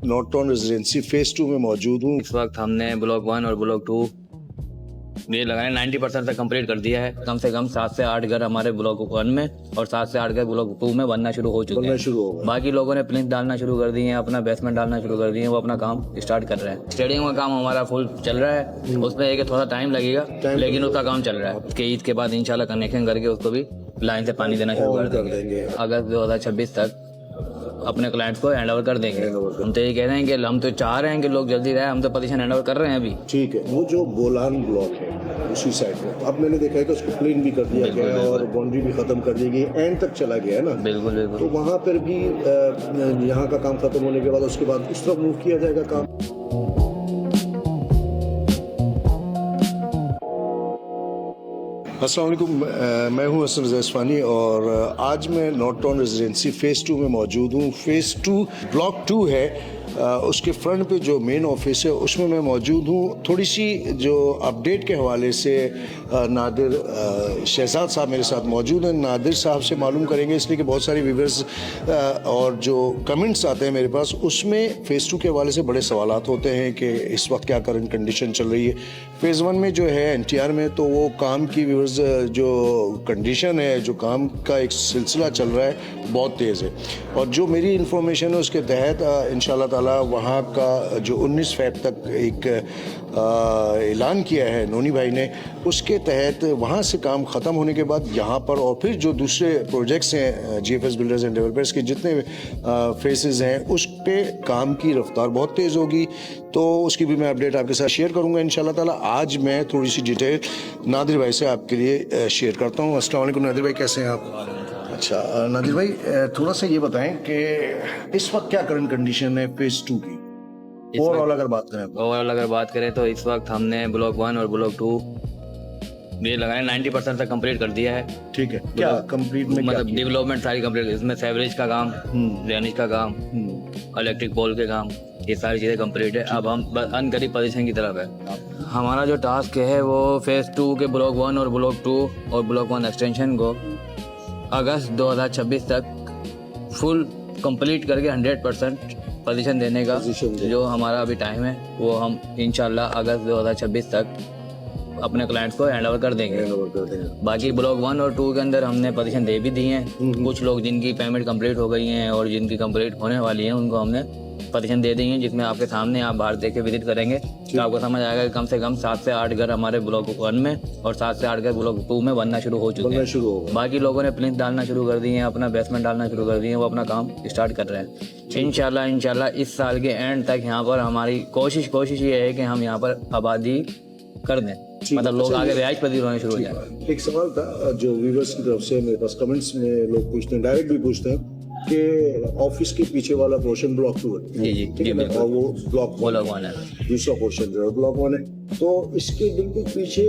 North town residency phase 2 में मौजूद हूँ। इस वक्त हमने ब्लॉक 1 और ब्लॉक 2 ये लगाने 90% तक कंप्लीट कर दिया है। कम से कम 7 से 8 घर हमारे ब्लॉक 1 में और 7 से 8 घर ब्लॉक 2 में बनना शुरू हो चुके हैं। बाकी लोगों ने प्लिंथ डालना शुरू कर दिए हैं, अपना बेसमेंट डालना शुरू कर दिए हैं, वो अपना काम स्टार्ट कर रहे हैं। स्टेडियम का काम हमारा फुल चल रहा है, उसमें एक थोड़ा टाइम लगेगा लेकिन उसका काम चल रहा है। उसके ईद के बाद इंशाल्लाह कनेक्शन करके उसको भी लाइन से पानी देना शुरू कर देंगे। अगस्त 2026 तक अपने क्लाइंट्स को हैंड ओवर कर देंगे। हम तो ये कह रहे हैं कि हम तो चाह रहे हैं कि लोग जल्दी रहे, हम तो पोजीशन हैंड ओवर कर रहे हैं अभी। ठीक है, वो जो बोलान ब्लॉक है उसी साइड में अब मैंने देखा है कि उसको प्लेन भी कर दिया गया है और बाउंड्री भी खत्म कर दी गई, एंड तक चला गया है ना। बिल्कुल बिल्कुल। तो वहाँ पर भी यहाँ का काम खत्म होने के बाद उसके बाद उस तरफ मूव किया जाएगा काम। अस्सलाम वालेकुम, मैं हूं हसन रज़ा इस्फानी और आज मैं नॉर्थ टाउन रेजिडेंसी फेज़ 2 में मौजूद हूं। फेज़ 2 ब्लॉक 2 है, उसके फ्रंट पे जो मेन ऑफिस है उसमें मैं मौजूद हूँ। थोड़ी सी जो अपडेट के हवाले से नादिर शहजाद साहब मेरे साथ मौजूद हैं। नादिर साहब से मालूम करेंगे इसलिए कि बहुत सारे व्यूवर्स और जो कमेंट्स आते हैं मेरे पास, उसमें फ़ेज़ 2 के हवाले से बड़े सवालात होते हैं कि इस वक्त क्या करंट कंडीशन चल रही है। फ़ेज़ 1 में जो है NTR में, तो वो काम की व्यूवर्स जो कंडीशन है, जो काम का एक सिलसिला चल रहा है बहुत तेज़ है। और जो मेरी इन्फॉर्मेशन है उसके तहत इंशाअल्लाह ताला वहाँ का जो 19 फ़रवरी तक एक ऐलान किया है नोनी भाई ने, उसके तहत वहाँ से काम ख़त्म होने के बाद यहाँ पर और फिर जो दूसरे प्रोजेक्ट्स हैं GFS बिल्डर्स एंड डेवलपर्स के जितने फेसेस हैं उस पे काम की रफ्तार बहुत तेज़ होगी। तो उसकी भी मैं अपडेट आपके साथ शेयर करूँगा इंशाल्लाह ताला। आज मैं थोड़ी सी डिटेल नादिर भाई से आपके लिए शेयर करता हूँ। अस्सलाम वालेकुम नादिर भाई, कैसे हैं आप? अच्छा नादिर भाई, थोड़ा सा ये बताएं कि इस वक्त क्या करंट कंडीशन है फेज़ 2 की, ओवरऑल अगर बात करें तो इस वक्त हमने ब्लॉक 1 और ब्लॉक 2 ये लगाने 90% तक कंप्लीट कर दिया है। ठीक है, क्या कंप्लीट में मतलब डेवलपमेंट सारी कंप्लीट, इसमें सेवरेज का काम, ड्रेनेज का काम, इलेक्ट्रिक पोल के काम, ये सारी चीज़ें कंप्लीट है। अब हम अनकरीब पोजीशन की तरफ है। हमारा जो टास्क है वो फेज़ 2 के ब्लॉक 1 और ब्लॉक 2 और ब्लॉक 1 एक्सटेंशन को अगस्त 2026 तक फुल कंप्लीट करके 100% पोजीशन देने का जो हमारा अभी टाइम है वो हम इंशाल्लाह अगस्त 2026 तक अपने क्लाइंट्स को हैंड ओवर कर देंगे। बाकी ब्लॉक 1 और 2 के अंदर हमने पोजीशन दे भी दी हैं। कुछ लोग जिनकी पेमेंट कंप्लीट हो गई हैं और जिनकी कंप्लीट होने वाली हैं उनको हमने पोजीशन दे दी है, जिसमें आपके सामने आप बाहर देख के विजिट करेंगे तो आपको समझ आएगा कि कम से कम 7 से 8 घर हमारे ब्लॉक 1 में और 7 से 8 घर ब्लॉक 2 में बनना शुरू हो चुके हैं। बाकी लोगों ने प्लिंथ डालना शुरू कर दिए हैं, अपना बेसमेंट डालना शुरू कर दिए हैं, वो अपना काम स्टार्ट कर रहे हैं। इंशाल्लाह इस साल के एंड तक यहाँ पर हमारी कोशिश ये है कि हम यहाँ पर आबादी कर दें, मतलब लोग आगे रिहाइश पजीर होने शुरू हो जाए। एक सवाल था जो व्यूअर्स की तरफ से मेरे पास कमेंट्स में लोग पूछते हैं, डायरेक्ट भी पूछते हैं कि ऑफिस के पीछे वाला पोर्शन ब्लॉक 2 है। जी और वो ब्लॉक 1 है, दूसरा पोर्शन जो है ब्लॉक 1 है। तो इसके बिल्कुल पीछे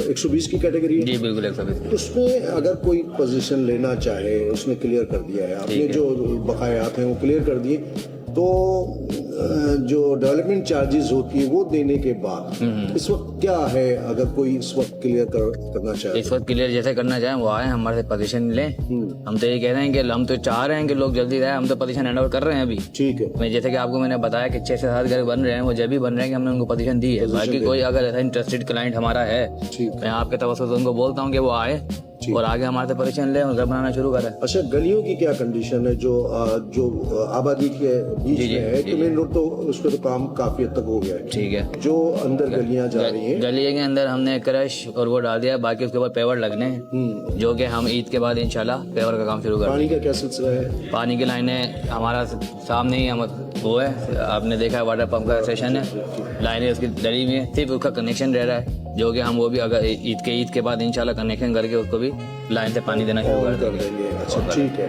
120 की कैटेगरी है। जी बिल्कुल 120। उसमें अगर कोई पोजीशन लेना चाहे, उसने क्लियर कर दिया है, आपने जो बकायात हैं वो क्लियर कर दिए, तो जो डेवलपमेंट चार्जेस होती है वो देने के बाद इस वक्त क्या है, अगर कोई इस वक्त क्लियर करना चाहे, इस वक्त क्लियर जैसे करना चाहें वो आए हमारे पोजीशन लें। हम तो ये कह रहे हैं कि हम तो चाह रहे हैं कि लोग जल्दी रहे, हम तो पोजीशन हैंड ओवर कर रहे हैं अभी। ठीक है, मैं जैसे कि आपको मैंने बताया कि 6 से 7 घर बन रहे हैं, वो जब भी बन रहे हैं कि हमने उनको पोजीशन दी है। बाकी कोई अगर ऐसा इंटरेस्टेड क्लाइंट हमारा है, मैं आपके तवज्जो से उनको बोलता हूँ कि वो आए और आगे हमारे से पोजीशन ले और घर बनाना शुरू करें। अच्छा, गलियों की क्या कंडीशन है जो आबादी के बीच में है? तो मेन रोड तो उस पर तो काम काफी हद तक हो गया है। ठीक है, जो अंदर गलियां जा रही हैं, गली के अंदर हमने क्रश और वो डाल दिया, बाकी उसके ऊपर पेवर लगने हैं जो कि हम ईद के बाद इंशाल्लाह पेवर का काम शुरू करेंगे। पानी का क्या सिलसिला है? पानी की लाइनें हमारा सामने ही हम वो है, आपने देखा है वाटर पंप का सेशन है, लाइनें उसकी डली हुई है, सिर्फ उसका कनेक्शन रह रहा है जो कि हम वो भी अगर ईद के बाद इंशाल्लाह कनेक्शन करके उसको भी लाइन से पानी देना शुरू कर देंगे। अच्छा ठीक है,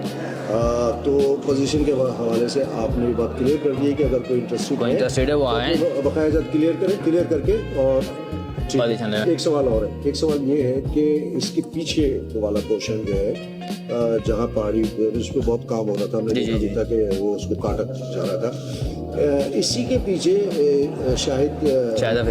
तो पोजीशन के हवाले से आपने भी बात क्लियर कर दी है कि अगर कोई इंटरेस्टेड है वो आए, बकाया क्लियर करके। और एक सवाल और है, एक सवाल ये है कि इसके पीछे वाला पोर्शन जो है जहाँ पहाड़ी उस पर बहुत काम हो रहा था, हमने देखा था कि वो उसको काटा जा रहा था, इसी के पीछे शायद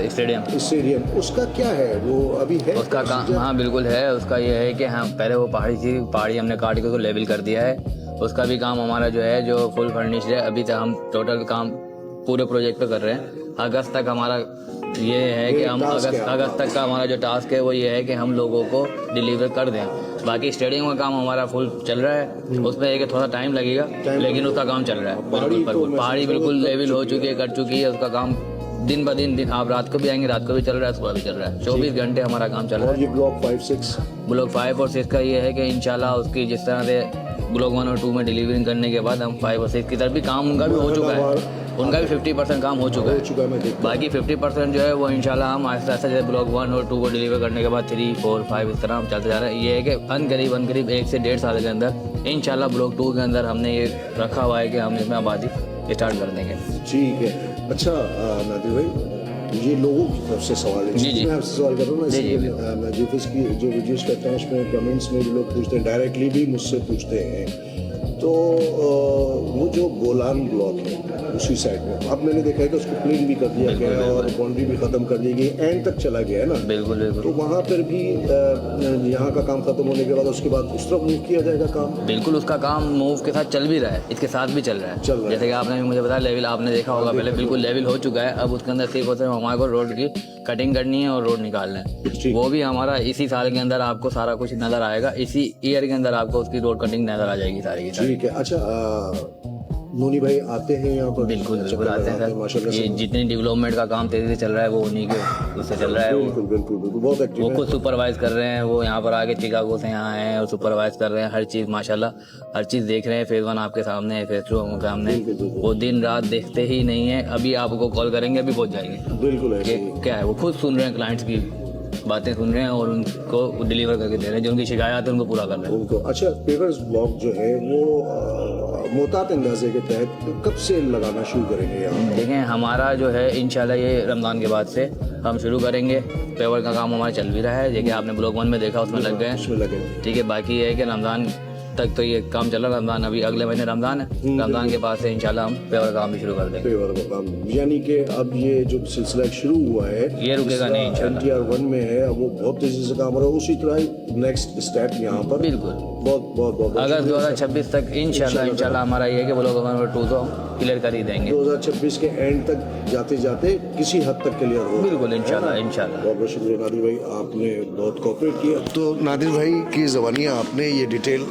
स्टेडियम उसका क्या है, वो अभी है उसका काम? हाँ बिल्कुल है, उसका ये है कि हम पहले वो पहाड़ी हमने काट के उसको लेवल कर दिया है उसका भी काम हमारा जो है जो फुल फर्निश्ड है। अभी तक हम टोटल काम पूरे प्रोजेक्ट पे कर रहे हैं। अगस्त तक हमारा ये है कि हम अगस्त तक का हमारा जो टास्क है वो ये है कि हम लोगों को डिलीवर कर दें। बाकी स्टेडियम का काम हमारा फुल चल रहा है, उसमें एक थोड़ा टाइम लगेगा लेकिन उसका काम चल रहा है। बिल्कुल पहाड़ी बिल्कुल लेवल हो चुकी है, कर चुकी है, उसका काम दिन ब दिन आप रात को भी आएंगे, रात को भी चल रहा है, सुबह भी चल रहा है, 24 घंटे हमारा काम चल रहा है। और ये ब्लॉक 5-6 ब्लॉक 5 और 6 का ये है कि इंशाल्लाह उसकी जिस तरह से ब्लॉक 1 और 2 में डिलीवरिंग करने के बाद हम 5 और 6 की तरफ भी काम उनका भी हो चुका है, उनका भी 50% काम हो चुका है। मैं देखता बाकी 50% जो है वो इंशाल्लाह हम आहिस्ता आहिस्ता जैसे ब्लॉक 1 और 2 को डिलीवर करने के बाद 3, 4, 5 इस तरह हम चलते जा रहे हैं। ये है कि अनकरीब 1 से 1.5 साल के अंदर इंशाल्लाह ब्लॉक 2 के अंदर हमने ये रखा हुआ है कि हम इसमें आबादी स्टार्ट कर देंगे। ठीक है। अच्छा नादिर भाई, ये लोगों की तरफ से सवाल है। जी। मैं आपसे सवाल कर रहा हूँ ना, इसलिए मैं जीफिस की जो वीडियोस करता हूँ उसमें कमेंट्स में भी लोग पूछते हैं, डायरेक्टली भी मुझसे पूछते हैं। तो वो जो गोलान ब्लॉक है उसी साइड में, अब मैंने देखा है कि उसको क्लीन भी कर दिया गया है और बाउंड्री भी खत्म कर दी गई, एंड तक चला गया है ना। बिल्कुल तो बिल्कुल वहाँ पर भी यहाँ का काम खत्म होने के बाद उसके बाद उस तरफ मूव किया जाएगा काम। बिल्कुल उसका काम मूव के साथ चल भी रहा है, इसके साथ भी चल रहा है। जैसे कि आपने भी मुझे बताया लेवल आपने देखा होगा पहले, बिल्कुल लेवल हो चुका है। अब उसके अंदर सिर्फ होता है हमारे को रोड की कटिंग करनी है और रोड निकालना है। वो भी हमारा इसी साल के अंदर आपको सारा कुछ नजर आएगा, इसी ईयर के अंदर आपको उसकी रोड कटिंग नजर आ जाएगी सारी की सारी। ठीक है। अच्छा नोनी भाई आते हैं यहाँ पर? बिल्कुल बिल्कुल आते हैं सर। माशाल्लाह ये जितनी डेवलपमेंट का काम तेजी से चल रहा है वो उन्हीं के उससे चल रहा है। बिल्कुल बिल्कुल बिल्कुल बहुत एक्टिव वो है। खुद सुपरवाइज कर रहे हैं, वो यहाँ पर आके चिकागो से यहाँ आए हैं और सुपरवाइज कर रहे हैं हर चीज़ माशाल्लाह, हर चीज़ देख रहे हैं। फेज 1 आपके सामने है, फेज 2 आपके सामने है। वो दिन रात देखते ही नहीं है, अभी आपको कॉल करेंगे अभी पहुँच जाएंगे। बिल्कुल है। कि क्या है वो खुद सुन रहे हैं, क्लाइंट्स की बातें सुन रहे हैं और उनको डिलीवर करके दे रहे हैं, जो उनकी शिकायत है उनको पूरा कर रहे हैं। उनको अच्छा पेवर्स ब्लॉक जो है वो मोहतात अंदाजे के तहत कब से लगाना शुरू करेंगे यहाँ? देखें हमारा जो है इंशाल्लाह ये रमज़ान के बाद से हम शुरू करेंगे। पेवर का काम हमारा चल भी रहा है, देखिए आपने ब्लॉक 1 में देखा उसमें लग गए उसमें लगे। ठीक है। बाकी ये है कि रमज़ान तक तो ये काम चल रहा है। रमज़ान अभी अगले महीने रमज़ान है, रमज़ान के बाद से इंशाल्लाह हम पेवर का काम भी शुरू कर देंगे। पेवर का काम यानी कि अब ये जो सिलसिला शुरू हुआ है ये रुकेगा नहीं इंशाल्लाह। NTR 1 में है, अब वो बहुत तेजी से काम हो रहा है, उसी तरह नेक्स्ट स्टेप यहाँ पर बिल्कुल बहुत बहुत बहुत अगस्त 2026 तक इंशाल्लाह हमारा ये है कि ब्लॉक 1 और 2 तो हम क्लियर कर ही देंगे। 2026 के एंड तक जाते जाते किसी हद तक क्लियर हो। बिल्कुल इंशाल्लाह। बहुत बहुत शुक्रिया नादिर भाई, आपने बहुत कोऑपरेट किया। तो नादिर भाई की ज़बानियाँ आपने ये डिटेल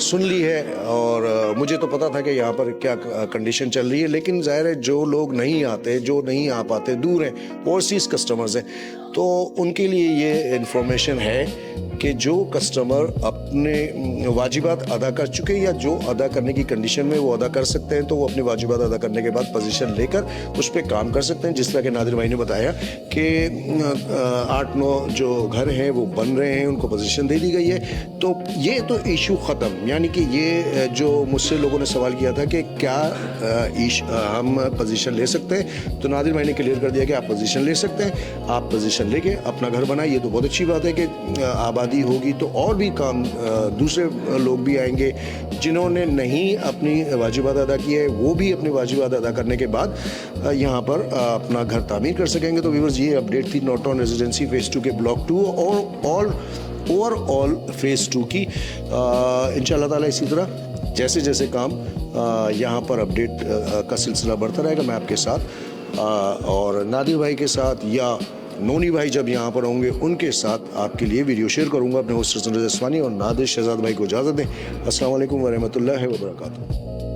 सुन ली है और मुझे तो पता था कि यहाँ पर क्या कंडीशन चल रही है, लेकिन ज़ाहिर है जो लोग नहीं आते, जो नहीं आ पाते, दूर हैं, ओवरसीज़ कस्टमर्स हैं, तो उनके लिए ये इन्फॉर्मेशन है कि जो कस्टमर अपने वाजिबात अदा कर चुके हैं या जो अदा करने की कंडीशन में वो अदा कर सकते हैं, तो वो अपने वाजिबात अदा करने के बाद पोजीशन लेकर उस पर काम कर सकते हैं। जिस तरह के नादिर भाई ने बताया कि 8-9 जो घर हैं वो बन रहे हैं, उनको पोजीशन दे दी गई है, तो ये तो इशू ख़त्म। यानी कि ये जो मुझसे लोगों ने सवाल किया था कि क्या हम पोजीशन ले सकते हैं, तो नादिर भाई ने क्लियर कर दिया कि आप पोजीशन ले सकते हैं। आप पोजीशन लेके अपना घर बनाए, ये तो बहुत अच्छी बात है कि आबादी होगी तो और भी काम दूसरे लोग भी आएंगे जिन्होंने नहीं अपनी वाजिबात अदा की है, वो भी अपनी वाजिबात अदा करने के बाद यहाँ पर अपना घर तामीर कर सकेंगे। तो व्यूअर्स ये अपडेट थी नॉर्टन रेजिडेंसी फेज़ 2 के ब्लॉक 2 और ओवरऑल फेज़ 2 की। इंशाअल्लाह ताला इसी तरह जैसे जैसे काम यहाँ पर अपडेट का सिलसिला बढ़ता रहेगा, मैं आपके साथ और नादिर भाई के साथ या नोनी भाई जब यहाँ पर होंगे उनके साथ आपके लिए वीडियो शेयर करूँगा। अपने होस्ट रज़वानी और नादिर शहजाद भाई को इजाज़त दें। अस्सलाम वालेकुम व रहमतुल्लाहि व बरकातुहू।